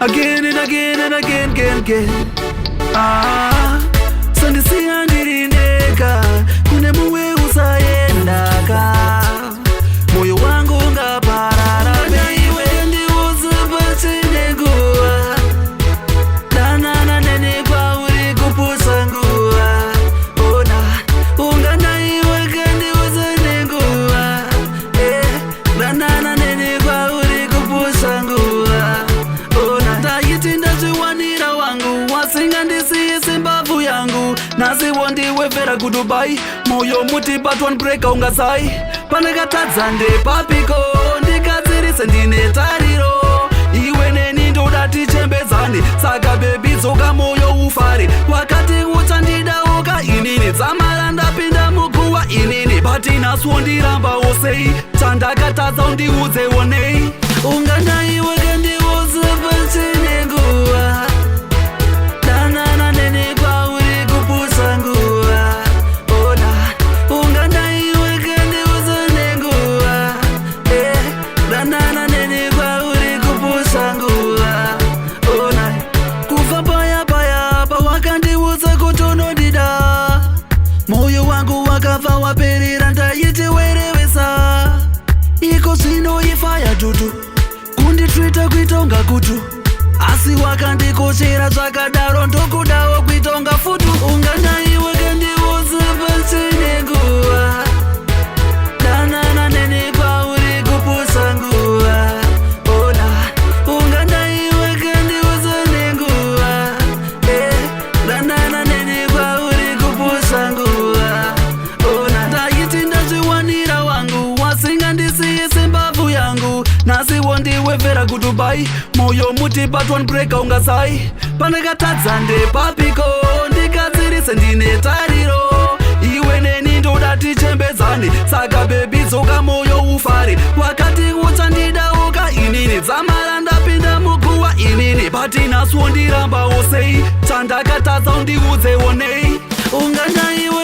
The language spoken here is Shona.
again and again and again. Sandisiya ndirindeka kune muwe usayendaka moyo wangu ngaparara iwe ndiuze pachinenguwa danana nene kwauri kupusa nguwa ona ungana iwe kandiuze nenguwa danana nene kwauri kupusa nguwa ona taiti ndachiwanira wangu wasinga ndisiye sembavu yangu nasi wondiwevera kudubai moyo muti batwan breaka ungasai panekatadza ndepapiko ndikadzirise ndine tariro iwe neni ndoda tichembedzane saka bebi dzoka moyo ufare wakati uchandidauka inini dzamara ndapinda muguwa inini batinaswo ndirambawo sei chandakatadza undiudzewo nei ungana iwe kandiudze pachinenguwa danana nene kwauri kupusa nguwa ona ungana iwe kandiudze nenguwa danana nene kwauri kupusa nguwa ona kufa paya pawakandiudze kuti unondida moyo wangu wakafa waperera ndaitiwerewesa iko zvino ifaya tutu kunditwita kuitonga kutu asi wakandikochera zvakadaro ndokudawo kuitonga futu ungana iwe kandiudze pachinenguwa danana nene kwauri kupusa nguwa ona ungana iwe kandiudze nenguwa danana nene kwauri kupusa nguwa ona ndaiti ndachiwanira wangu wasinga ndisiye sembavu yangu nasi wondiwevera kudubai moyo muti batwan breaka ungasai panekatadza ndepapiko ndikadzirise ndine tariro iwe neni ndoda tichembedzane saka bebi dzoka moyo ufare wakati uchandidauka inini dzamara ndapinda muguwa inini batinaswo ndirambawo sei chandakatadza undiudzewo nei ungana iwe